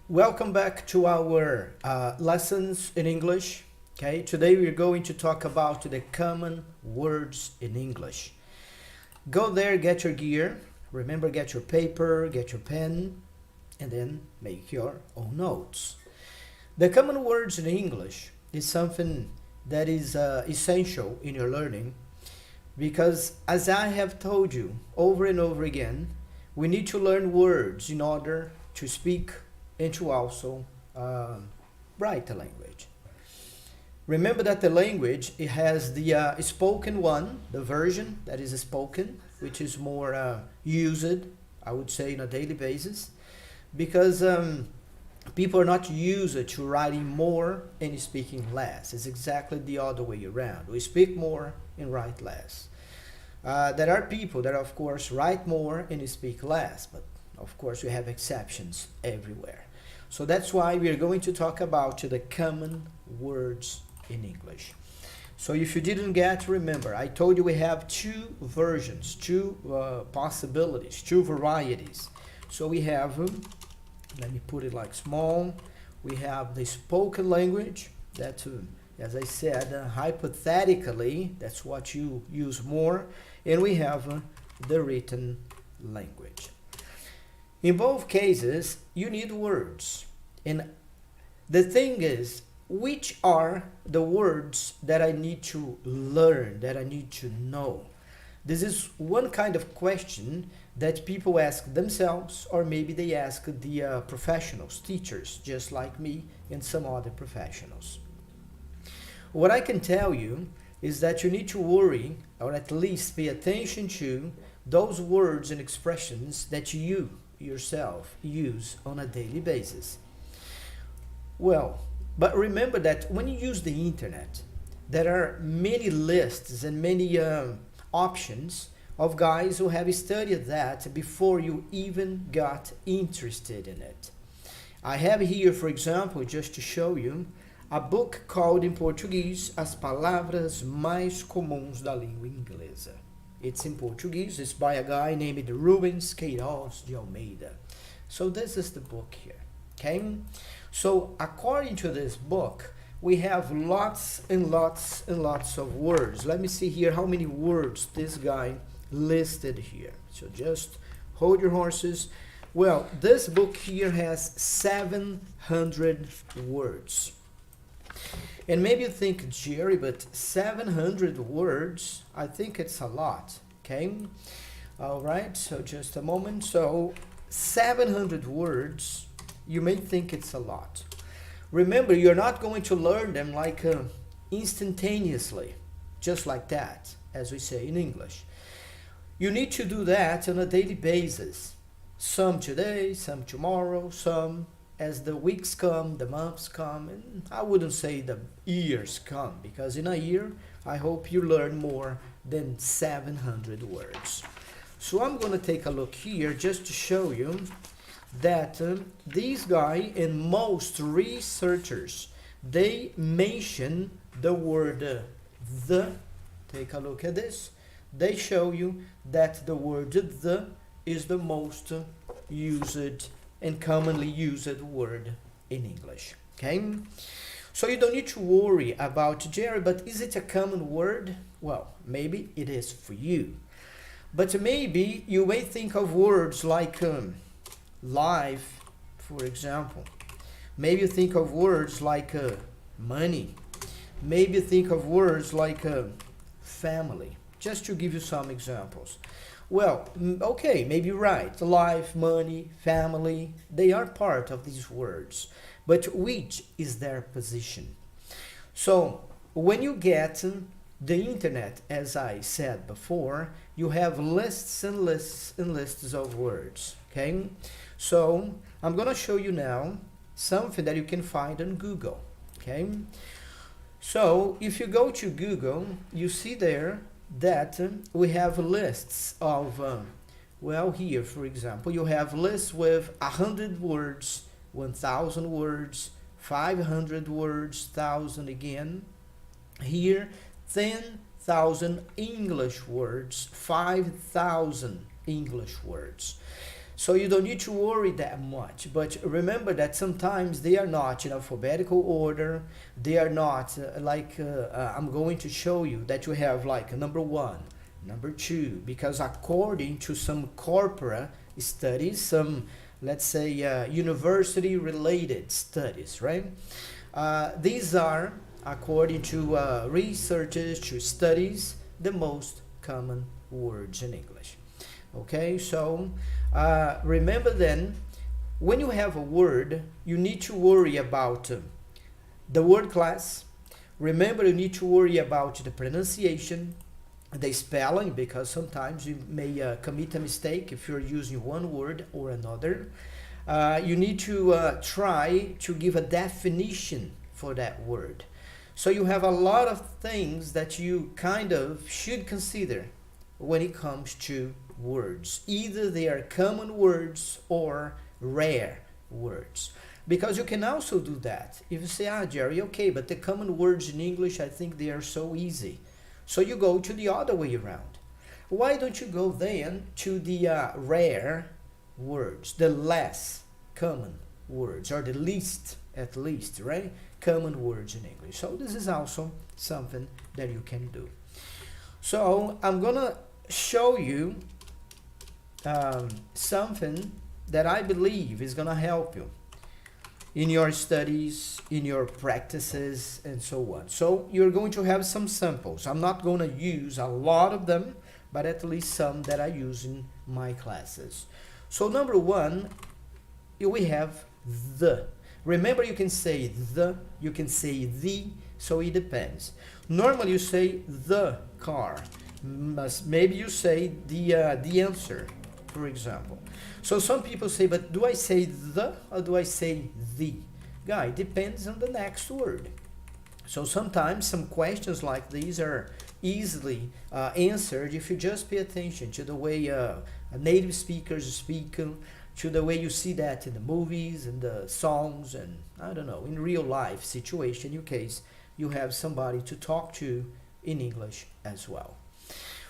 Welcome back to our lessons in English. Okay, today we're going to talk about the common words in English. Go there, get your gear. Remember, get your paper, get your pen, and then make your own notes. The common words in English is something that is essential in your learning because, as I have told you over and over again, we need to learn words in order to speak and to also write the language. Remember that the language it has the spoken one, the version that is spoken, which is more used, I would say, on a daily basis, because people are not used to writing more and speaking less. It's exactly the other way around. We speak more and write less. There are people that, of course, write more and speak less, but of course, we have exceptions everywhere. So that's why we are going to talk about the common words in English. So if you didn't get, remember, I told you we have two versions, two possibilities, two varieties. So we have, let me put it like small, we have the spoken language that, as I said, hypothetically, that's what you use more, and we have the written language. In both cases, you need words. And the thing is, which are the words that I need to learn, that I need to know? This is one kind of question that people ask themselves, or maybe they ask the professionals, teachers, just like me and some other professionals. What I can tell you is that you need to worry, or at least pay attention to, those words and expressions that you yourself use on a daily basis. Well, but remember that when you use the internet, there are many lists and many options of guys who have studied that before you even got interested in it. I have here, for example, just to show you, a book called in Portuguese As Palavras Mais Comuns da Língua Inglesa. It's in Portuguese. It's by a guy named Rubens Queiroz de Almeida. So this is the book here. Okay? So according to this book, we have lots and lots and lots of words. Let me see here how many words this guy listed here. So just hold your horses. Well, this book here has 700 words. And maybe you think, Jerry, but 700 words, I think it's a lot, okay? All right, so just a moment. So 700 words, you may think it's a lot. Remember, you're not going to learn them like instantaneously, just like that, as we say in English. You need to do that on a daily basis. Some today, some tomorrow, some as the weeks come, the months come, and I wouldn't say the years come, because in a year, I hope you learn more than 700 words. So I'm going to take a look here just to show you that this guy and most researchers, they mention the word the. Take a look at this. They show you that the word the is the most used and commonly used word in English. Okay? So you don't need to worry about, Jerry, but is it a common word? Well, maybe it is for you. But maybe you may think of words like life, for example. Maybe you think of words like money. Maybe you think of words like family, just to give you some examples. Well, okay, maybe you're right. Life, money, family, they are part of these words. But which is their position? So, when you get the internet, as I said before, you have lists and lists and lists of words, okay? So, I'm going to show you now something that you can find on Google, okay? So, if you go to Google, you see there that we have lists of, well, here, for example, you have lists with 100 words, 1,000 words, 500 words, 1,000 again. Here, 10,000 English words, 5,000 English words. So you don't need to worry that much. But remember that sometimes they are not in alphabetical order. They are not I'm going to show you that you have like number one, number two, because according to some corporate studies, some, let's say, university related studies, right? These are, according to researchers, to studies, the most common words in English. Okay, so remember then, when you have a word, you need to worry about the word class. Remember, you need to worry about the pronunciation, the spelling, because sometimes you may commit a mistake if you're using one word or another. You need to try to give a definition for that word. So you have a lot of things that you kind of should consider when it comes to words. Either they are common words or rare words. Because you can also do that. If you say, Jerry, okay, but the common words in English, I think they are so easy. So you go to the other way around. Why don't you go then to the rare words, the less common words, or the least, at least, right? Common words in English. So this is also something that you can do. So I'm gonna show you something that I believe is gonna help you in your studies, in your practices, and so on. So you're going to have some samples. I'm not going to use a lot of them, but at least some that I use in my classes. So number one, we have the. Remember, you can say the, you can say the, so it depends. Normally you say the car. Maybe you say the answer, for example. So some people say, but do I say the or do I say the? Guy, depends on the next word. So sometimes some questions like these are easily answered if you just pay attention to the way native speakers speak, to the way you see that in the movies and the songs, and I don't know, in real life situation, in case you have somebody to talk to in English as well.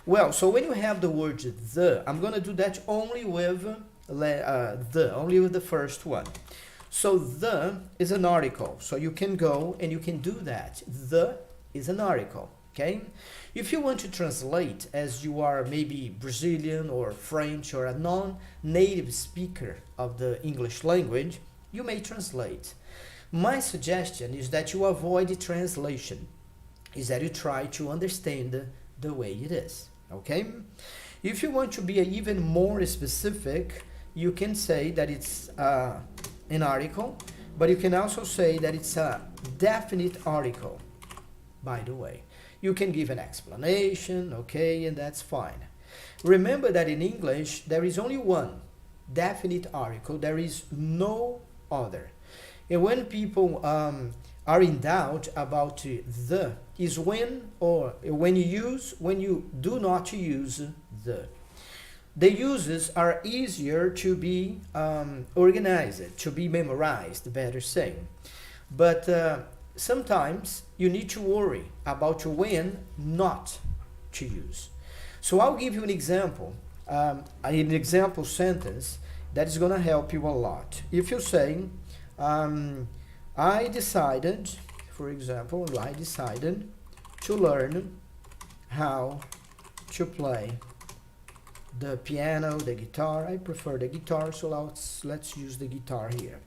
Well, so when you have the word the, I'm going to do that only with only with the first one. So the is an article. So you can go and you can do that. The is an article, okay? If you want to translate, as you are maybe Brazilian or French or a non-native speaker of the English language, you may translate. My suggestion is that you avoid the translation, is that you try to understand the way it is, okay? If you want to be even more specific, you can say that it's an article, but you can also say that it's a definite article, by the way. You can give an explanation, okay, and that's fine. Remember that in English, there is only one definite article. There is no other. And when people are in doubt about the, is when you do not use the. The uses are easier to be organized, to be memorized, better saying. But sometimes you need to worry about when not to use. So I'll give you an example, an example sentence that is going to help you a lot. If you say, I decided, for example, I decided to learn how to play the piano, the guitar. I prefer the guitar, so let's use the guitar here.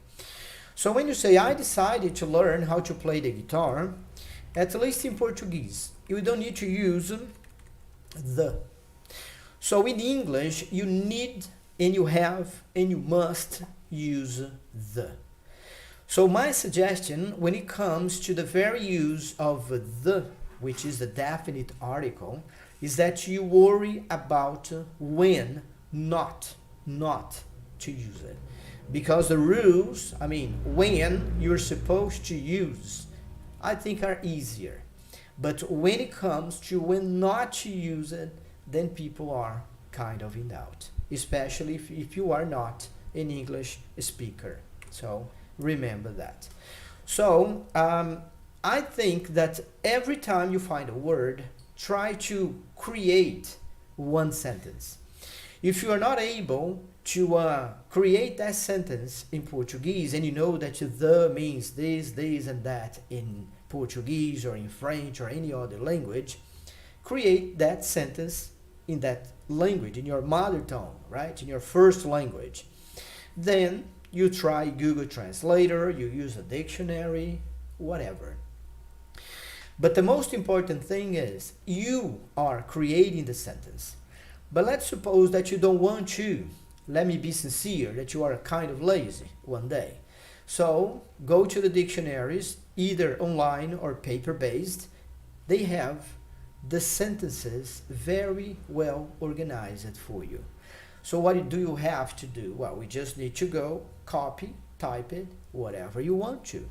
So when you say, I decided to learn how to play the guitar, at least in Portuguese, you don't need to use the. So in English, you need and you have and you must use the. So my suggestion when it comes to the very use of the, which is the definite article, is that you worry about when not to use it. Because the rules, when you're supposed to use, I think are easier. But when it comes to when not to use it, then people are kind of in doubt, especially if you are not an English speaker. So remember that. So I think that every time you find a word, try to create one sentence. If you are not able to create that sentence in Portuguese, and you know that the means this, and that in Portuguese or in French or any other language, create that sentence in that language, in your mother tongue, right? In your first language. Then you try Google Translator, you use a dictionary, whatever. But the most important thing is you are creating the sentence. But let's suppose that you don't want to. Let me be sincere, that you are kind of lazy one day. So go to the dictionaries, either online or paper-based. They have the sentences very well organized for you. So what do you have to do? Well, we just need to go, copy, type it, whatever you want to.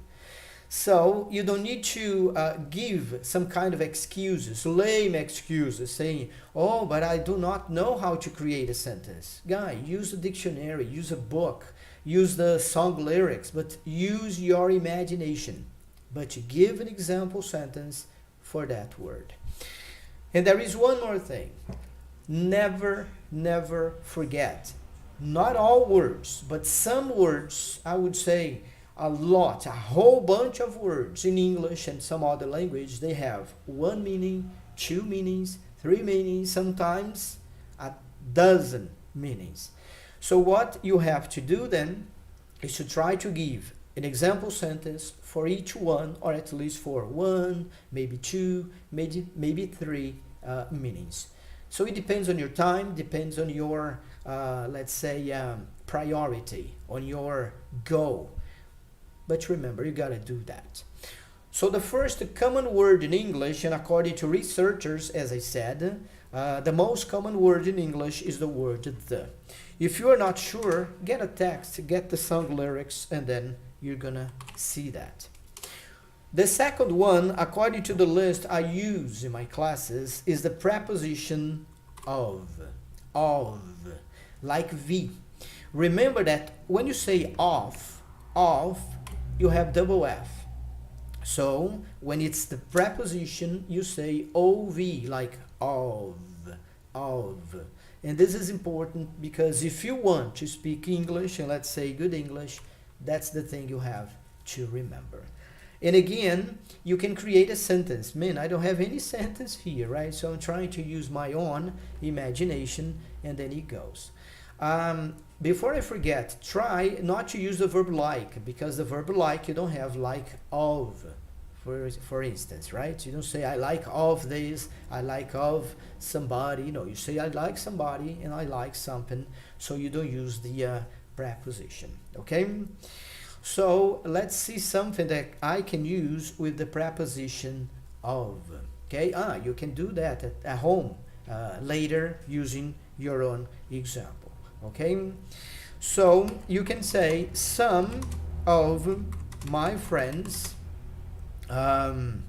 So you don't need to give some kind of excuses, lame excuses, saying, oh, but I do not know how to create a sentence. Guy, use a dictionary, use a book, use the song lyrics, but use your imagination. But you give an example sentence for that word. And there is one more thing. Never, never forget. Not all words, but some words, I would say, a lot, a whole bunch of words in English and some other language, they have one meaning, two meanings, three meanings, sometimes a dozen meanings. So what you have to do then is to try to give an example sentence for each one, or at least for one, maybe two, maybe three meanings. So it depends on your time, depends on your, let's say, priority, on your goal. But remember, you gotta do that. So the first common word in English, and according to researchers, as I said, the most common word in English is the word the. If you are not sure, get a text, get the song lyrics, and then you're gonna see that. The second one, according to the list I use in my classes, is the preposition of, like V. Remember that when you say of, you have double F. So when it's the preposition, you say OV, like of. And this is important because if you want to speak English, and let's say good English, that's the thing you have to remember. And again, you can create a sentence. Man, I don't have any sentence here, right? So I'm trying to use my own imagination, and then it goes. Before I forget, try not to use the verb like, because the verb like, you don't have like of, for instance, right? You don't say I like of this, I like of somebody. No, you say I like somebody and I like something, so you don't use the preposition, okay? So let's see something that I can use with the preposition of, okay? You can do that at home later using your own example. Okay, so you can say some of my friends, let's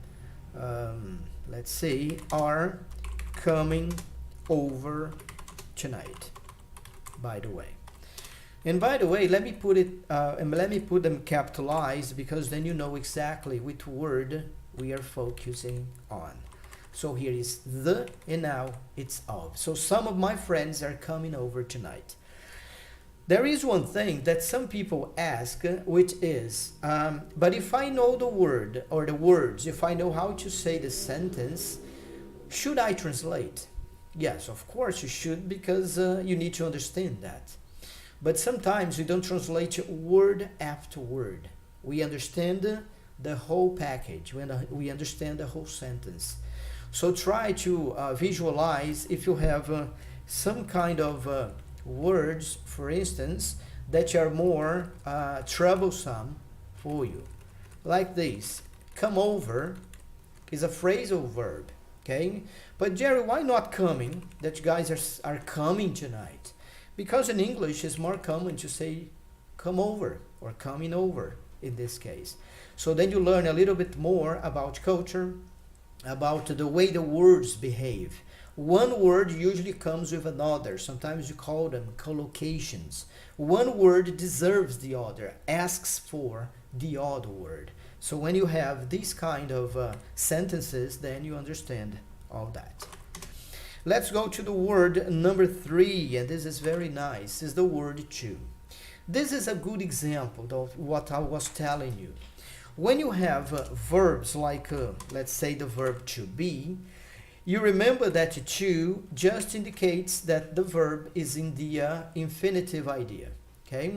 see, are coming over tonight, by the way. And by the way, let me put it, let me put them capitalized, because then you know exactly which word we are focusing on. So here is the, and now it's of. So some of my friends are coming over tonight. There is one thing that some people ask, which is, but if I know the word or the words, if I know how to say the sentence, should I translate? Yes, of course you should, because you need to understand that. But sometimes we don't translate word after word. We understand the whole package, we understand the whole sentence. So try to visualize if you have some kind of words, for instance, that are more troublesome for you. Like this, come over is a phrasal verb, okay? But Jerry, why not coming? That you guys are coming tonight. Because in English it's more common to say come over or coming over in this case. So then you learn a little bit more about culture, about the way the words behave. One word usually comes with another. Sometimes you call them collocations. One word deserves the other, asks for the other word. So when you have these kind of sentences, then you understand all that. Let's go to the word number 3, and this is very nice, is the word to. This is a good example of what I was telling you. When you have verbs like, let's say the verb to be, you remember that to just indicates that the verb is in the infinitive idea, okay?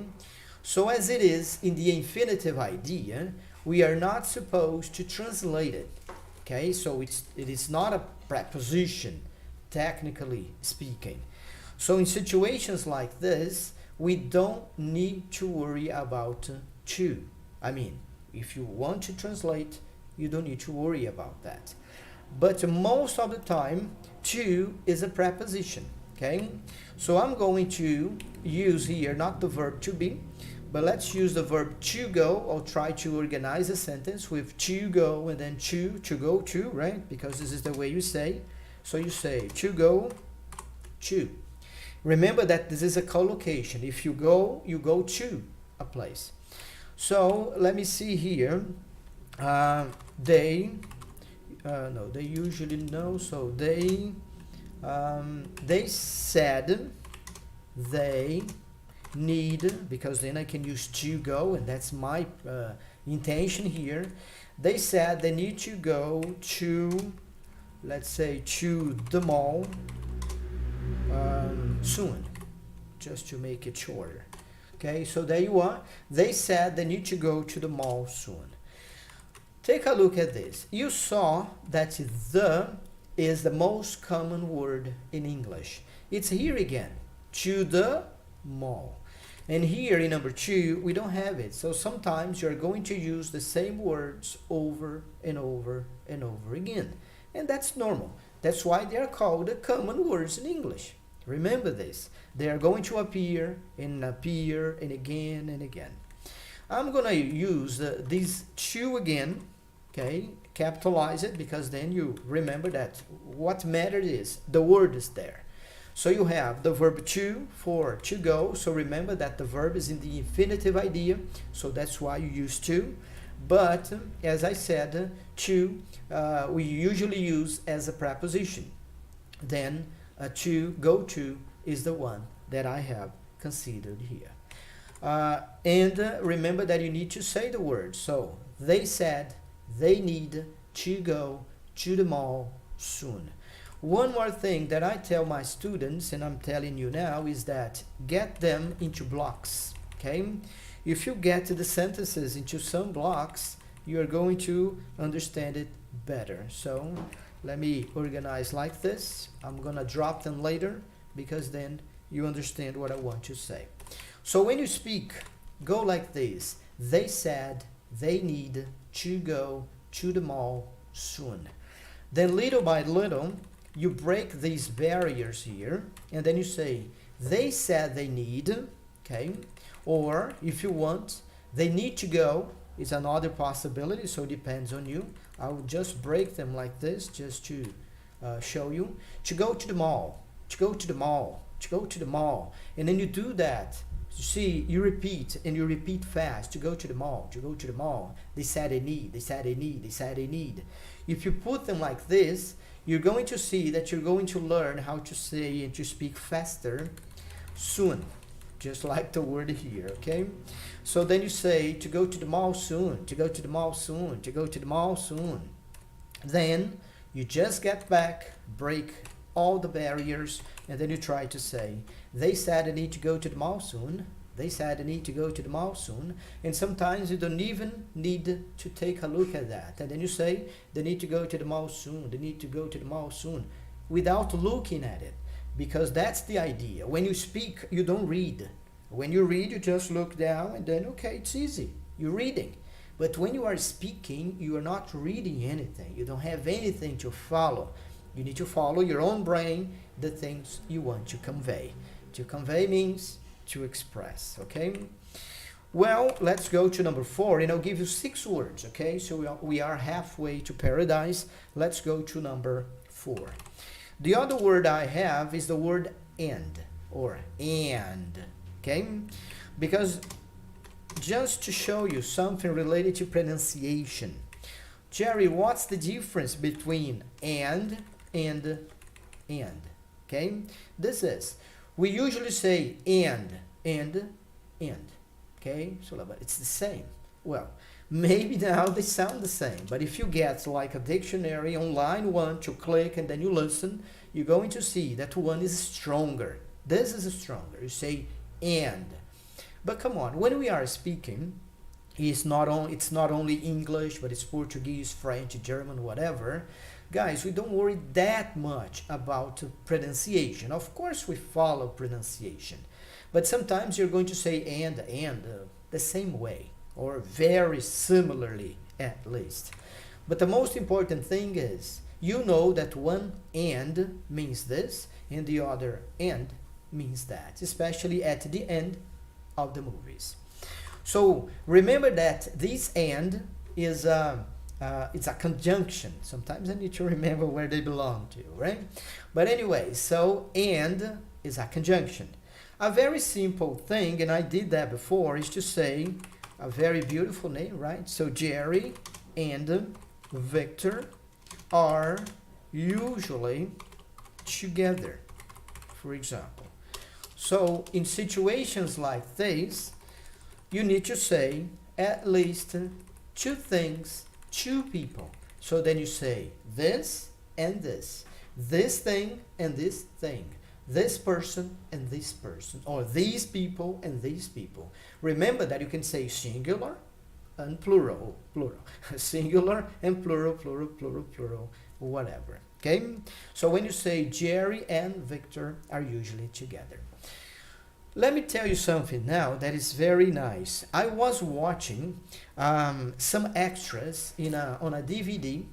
So as it is in the infinitive idea, we are not supposed to translate it, okay? So it is not a preposition, technically speaking. So in situations like this, we don't need to worry about to. I mean, if you want to translate, you don't need to worry about that. But most of the time, to is a preposition, okay? So I'm going to use here not the verb to be, but let's use the verb to go. I'll try to organize a sentence with to go and then to go to, right? Because this is the way you say. So you say to go to. Remember that this is a collocation. If you go to a place. So let me see here. They usually know. So they said they need, because then I can use to go, and that's my intention here. They said they need to go to, let's say, to the mall soon, just to make it shorter. Okay, so there you are. They said they need to go to the mall soon. Take a look at this. You saw that the is the most common word in English. It's here again, to the mall. And here in number 2, we don't have it. So sometimes you're going to use the same words over and over and over again. And that's normal. That's why they are called the common words in English. Remember this. They are going to appear and again and again. I'm going to use these 2 again, okay? Capitalize it, because then you remember that what matters is the word is there. So you have the verb to for to go. So remember that the verb is in the infinitive idea. So that's why you use to. But as I said, to we usually use as a preposition. Then to go to is the one that I have considered here. And remember that you need to say the word. So they said they need to go to the mall soon. One more thing that I tell my students, and I'm telling you now, is that get them into blocks, okay? If you get the sentences into some blocks, you're going to understand it better. So let me organize like this. I'm gonna drop them later, because then you understand what I want to say. So when you speak, go like this. They said they need to go to the mall soon. Then little by little, you break these barriers here, and then you say, they said they need, okay? Or if you want, they need to go, is another possibility, so it depends on you. I will just break them like this, just to show you. To go to the mall, to go to the mall, to go to the mall. And then you do that. You see, you repeat, and you repeat fast. To go to the mall, to go to the mall. They said they need, they said they need, they said they need. If you put them like this, you're going to see that you're going to learn how to say and to speak faster soon, just like the word here, okay? So then you say to go to the mall soon, to go to the mall soon, to go to the mall soon. Then you just get back, break all the barriers, and then you try to say, they said I need to go to the mall soon. They said I need to go to the mall soon. And sometimes you don't even need to take a look at that. And then you say, they need to go to the mall soon. They need to go to the mall soon, without looking at it. Because that's the idea. When you speak, you don't read. When you read, you just look down and then, okay, it's easy. You're reading. But when you are speaking, you are not reading anything. You don't have anything to follow. You need to follow your own brain, the things you want to convey. To convey means to express, okay? Well, let's go to number 4, and I'll give you 6 words, okay? So we are halfway to paradise. Let's go to number 4. The other word I have is the word and, or and, okay? Because just to show you something related to pronunciation. Jerry, what's the difference between and? Okay, this is, we usually say and, okay, so but it's the same. Well, maybe now they sound the same, but if you get like a dictionary on line 1 to click and then you listen, you're going to see that one is stronger. This is stronger. You say and. But come on, when we are speaking, it's not only English, but it's Portuguese, French, German, whatever. Guys, we don't worry that much about pronunciation. Of course, we follow pronunciation, but sometimes you're going to say and the same way, or very similarly at least. But the most important thing is, you know that one and means this, and the other and means that, especially at the end of the movies. So remember that this and is it's a conjunction. Sometimes I need to remember where they belong to, right? But anyway, so and is a conjunction. A very simple thing, and I did that before, is to say a very beautiful name, right? So Jerry and Victor are usually together, for example. So in situations like this, you need to say at least two things, two people. So then you say this and this thing and this thing, this person and this person, or these people and these people. Remember that you can say singular and plural, singular and plural, whatever. Okay? So when you say Jerry and Victor are usually together. Let me tell you something now that is very nice. I was watching some extras on a DVD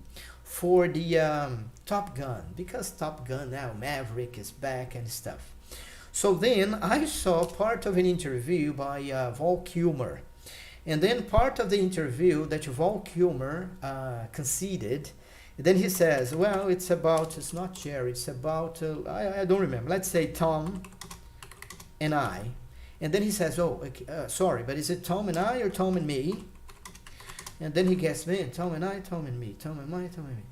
for the Top Gun, because Top Gun now, Maverick is back and stuff. So then I saw part of an interview by Val Kilmer. And then part of the interview that Val Kilmer conceded, then he says, well, it's not Jerry, it's about, I don't remember, let's say Tom and I. And then he says, oh, okay, sorry, but is it Tom and I or Tom and me? And then he gets me, Tom and I, Tom and me, Tom and I, Tom and me.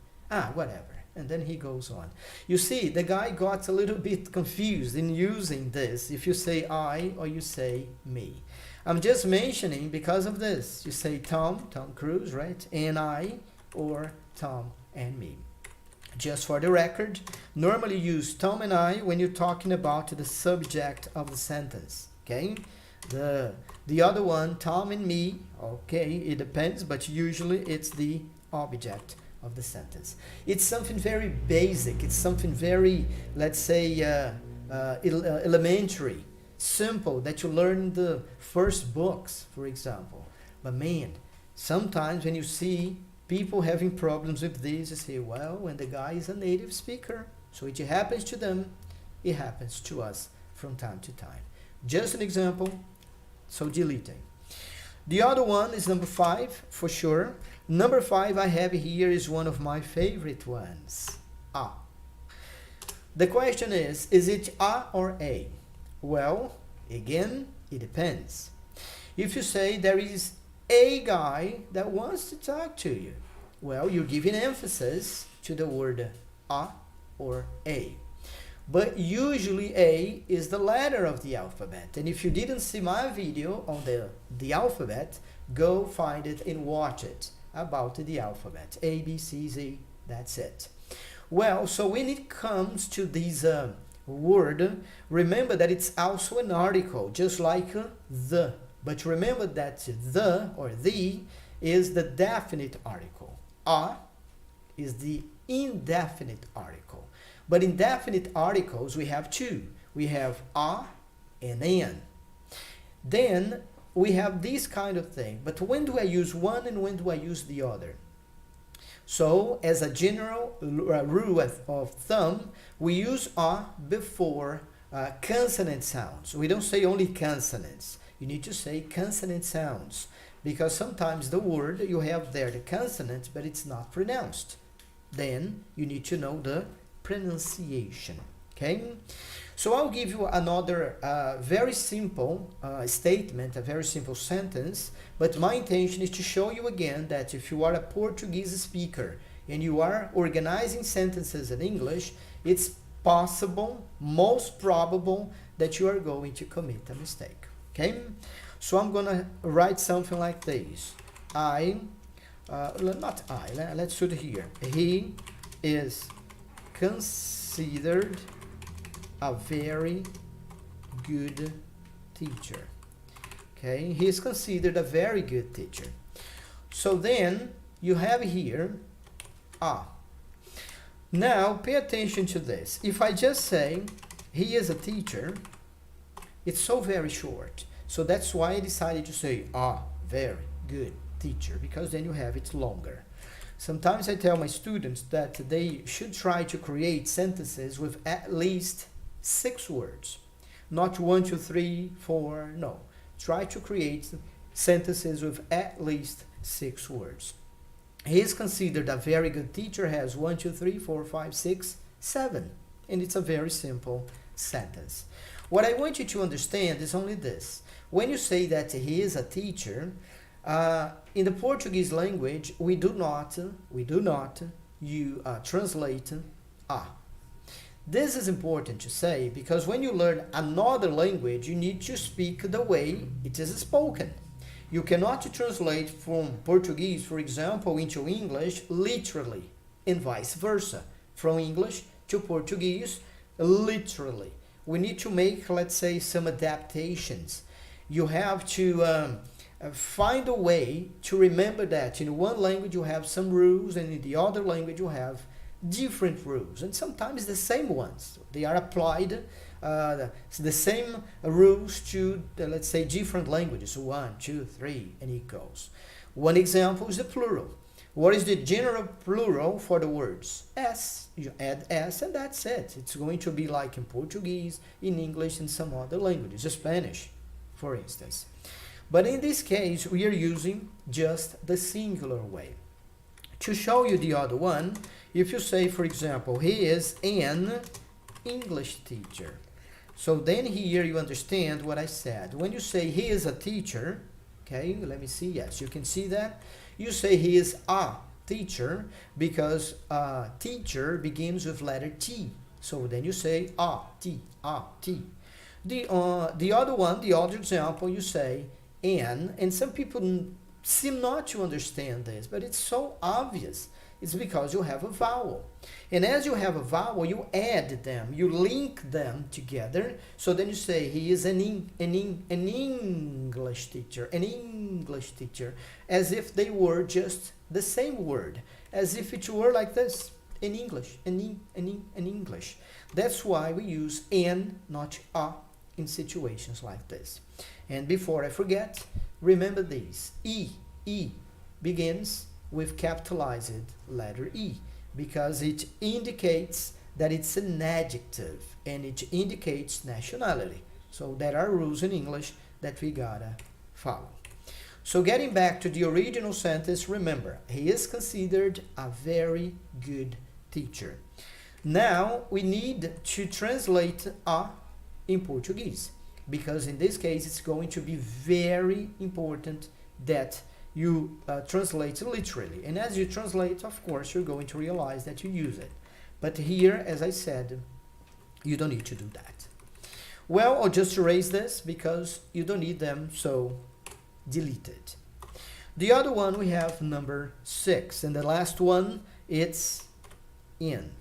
Whatever. And then he goes on. You see, the guy got a little bit confused in using this, if you say I or you say me. I'm just mentioning because of this. You say Tom Cruise, right? And I, or Tom and me. Just for the record, normally use Tom and I when you're talking about the subject of the sentence, okay? The other one, Tom and me, okay, it depends, but usually it's the object of the sentence. It's something very basic. It's something very, let's say, elementary, simple, that you learn in the first books, for example. But man, sometimes when you see people having problems with this, you say, well, when the guy is a native speaker, so it happens to them, it happens to us from time to time. Just an example, so deleting. The other one is number 5, for sure. Number 5 I have here is one of my favorite ones. The question is it A or A? Well, again, it depends. If you say there is a guy that wants to talk to you, well, you're giving emphasis to the word A or A. But usually A is the letter of the alphabet. And if you didn't see my video on the alphabet, go find it and watch it about the alphabet. A, B, C, Z, that's it. Well, so when it comes to this word, remember that it's also an article, just like the. But remember that the or the is the definite article. A is the indefinite article. But indefinite articles, we have two. We have a and an. Then we have this kind of thing. But when do I use one and when do I use the other? So, as a general rule of thumb, we use a before consonant sounds. We don't say only consonants. You need to say consonant sounds, because sometimes the word you have there the consonant, but it's not pronounced. Then you need to know the pronunciation. Okay, so I'll give you another very simple statement, a very simple sentence, but my intention is to show you again that if you are a Portuguese speaker and you are organizing sentences in English, it's possible, most probable that you are going to commit a mistake. Okay? So I'm gonna write something like this. Let's put it here. He is considered a very good teacher. Okay, he is considered a very good teacher. So then you have here Now pay attention to this. If I just say he is a teacher, it's so very short. So that's why I decided to say very good teacher, because then you have it longer. Sometimes I tell my students that they should try to create sentences with at least 6 words. Not 1, 2, 3, 4, no. Try to create sentences with at least 6 words. He is considered a very good teacher has 1, 2, 3, 4, 5, 6, 7. And it's a very simple sentence. What I want you to understand is only this. When you say that he is a teacher, in the Portuguese language, we do not translate a. This is important to say because when you learn another language, you need to speak the way it is spoken. You cannot translate from Portuguese, for example, into English literally, and vice versa. From English to Portuguese, literally. We need to make, let's say, some adaptations. You have to find a way to remember that in one language you have some rules and in the other language you have different rules, and sometimes the same ones. They are applied, the same rules to, let's say, different languages, 1, 2, 3, and it goes. One example is the plural. What is the general plural for the words? S. You add S and that's it. It's going to be like in Portuguese, in English, and some other languages, Spanish, for instance. But in this case, we are using just the singular way. To show you the other one, if you say, for example, he is an English teacher. So then here you understand what I said. When you say he is a teacher, okay, let me see, yes, you can see that. You say he is a teacher because teacher begins with letter T. So then you say a T. The other one, the other example, you say an, and some people seem not to understand this, but it's so obvious. It's because you have a vowel. And as you have a vowel, you add them, you link them together. So then you say he is an English teacher, as if they were just the same word, as if it were like this, in English, in English. That's why we use an, not a, in situations like this. And before I forget, remember these. E begins with capitalized letter E because it indicates that it's an adjective and it indicates nationality. So there are rules in English that we gotta follow. So getting back to the original sentence, remember, he is considered a very good teacher. Now we need to translate a in Portuguese, because in this case it's going to be very important that you translate literally. And as you translate, of course, you're going to realize that you use it. But here, as I said, you don't need to do that. Well, I'll just erase this because you don't need them, so delete it. The other one, we have number 6. And the last one, it's in.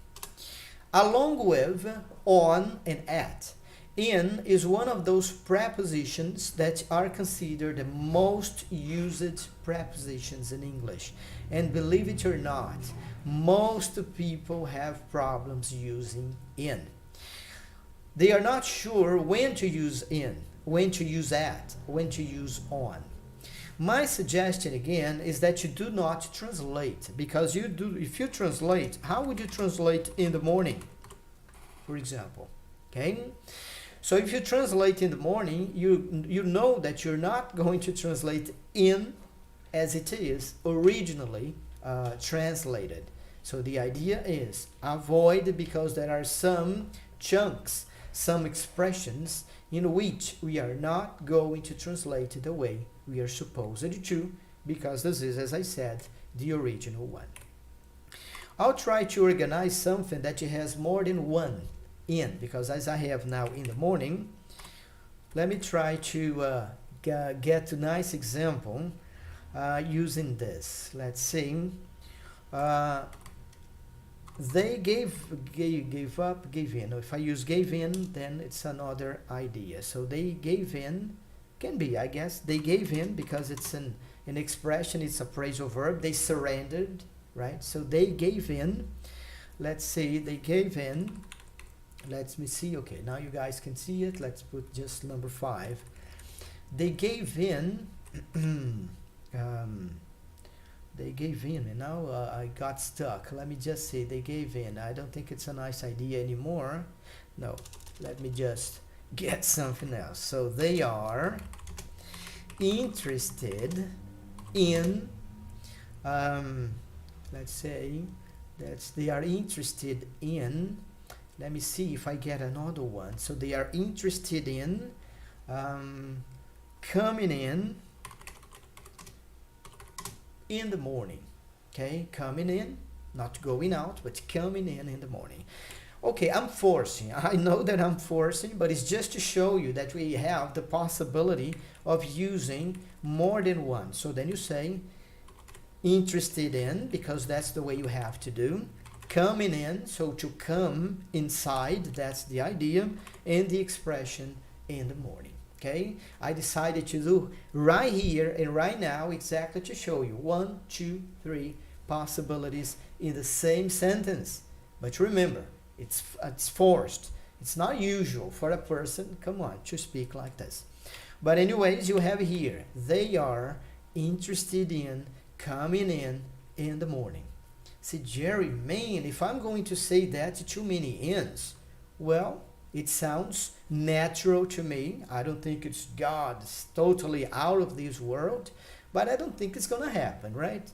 Along with, on, and at. In is one of those prepositions that are considered the most used prepositions in English. And believe it or not, most people have problems using in. They are not sure when to use in, when to use at, when to use on. My suggestion again is that you do not translate, because if you translate, how would you translate in the morning, for example? Okay? So if you translate in the morning, you know that you're not going to translate in as it is originally translated. So the idea is avoid, because there are some chunks, some expressions in which we are not going to translate the way we are supposed to, because this is, as I said, the original one. I'll try to organize something that has more than one in, because as I have now in the morning, let me try to get a nice example using this. Let's see. They gave up, gave in. If I use gave in, then it's another idea. So they gave in, can be, I guess. They gave in because it's an expression, it's a phrasal verb. They surrendered, right? So they gave in. Let's see, they gave in. Let me see. Okay, now you guys can see it. Let's put just number 5. They gave in. They gave in, and now I got stuck. Let me just say they gave in. I don't think it's a nice idea anymore. No, let me just get something else. So they are interested in, let's say they are interested in, let me see if I get another one. So they are interested in coming in the morning. Okay, coming in, not going out, but coming in the morning. Okay, I'm forcing. I know that I'm forcing, but it's just to show you that we have the possibility of using more than one. So then you say interested in, because that's the way you have to do. Coming in, so to come inside, that's the idea, and the expression in the morning. Okay, I decided to do right here and right now exactly to show you 1, 2, 3 possibilities in the same sentence. But remember, it's forced. It's not usual for a person, come on, to speak like this. But anyways, you have here, they are interested in coming in the morning. See, Jerry, man, if I'm going to say that to too many ins, well, it sounds natural to me. I don't think it's God's totally out of this world, but I don't think it's going to happen, right?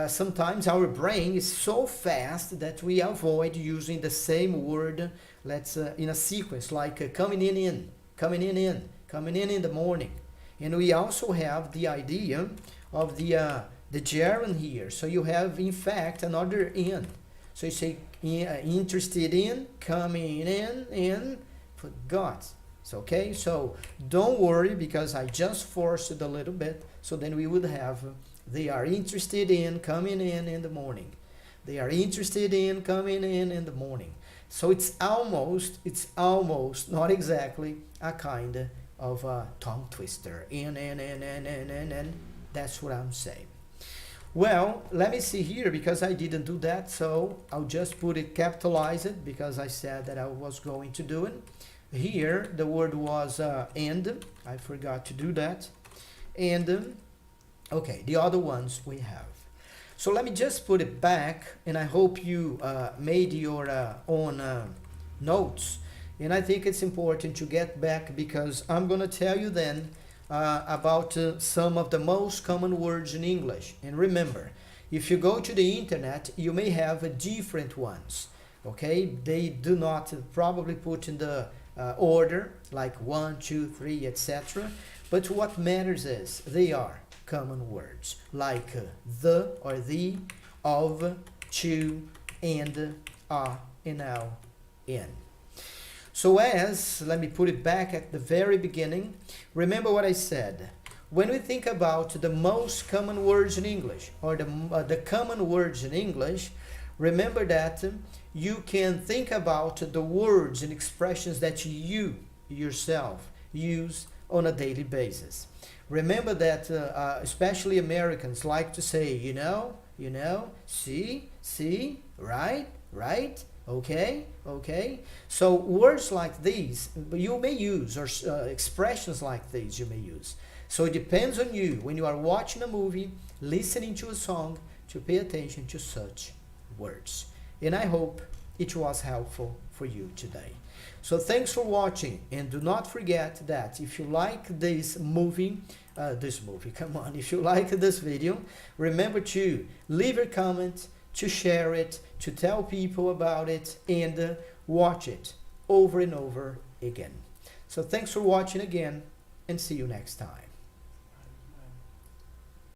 Sometimes our brain is so fast that we avoid using the same word, let's in a sequence, like coming in, coming in the morning. And we also have the idea of the gerund here. So you have, in fact, another in. So you say interested in, coming in, forgot. It's okay. So don't worry, because I just forced it a little bit. So then we would have, they are interested in coming in the morning. They are interested in coming in the morning. So it's almost, not exactly a kind of a tongue twister. In. That's what I'm saying. Well, let me see here, because I didn't do that, so I'll just put it, capitalize it, because I said that I was going to do it. Here, the word was and. I forgot to do that. And, okay, the other ones we have. So let me just put it back, and I hope you made your own notes. And I think it's important to get back, because I'm going to tell you then about some of the most common words in English. And remember, if you go to the internet, you may have different ones. Okay, they do not probably put in the order like 1, 2, 3, etc. But what matters is they are common words like the or the, of, to, and, and now, in. So let me put it back at the very beginning. Remember what I said. When we think about the most common words in English, or the common words in English, remember that you can think about the words and expressions that you yourself use on a daily basis. Remember that especially Americans like to say, you know, see, right, okay. So words like these you may use, or expressions like these you may use. So it depends on you, when you are watching a movie, listening to a song, to pay attention to such words. And I hope it was helpful for you today. So thanks for watching, and do not forget that if you like this movie, if you like this video, remember to leave a comment, to share it, to tell people about it, and watch it over and over again. So thanks for watching again, and see you next time.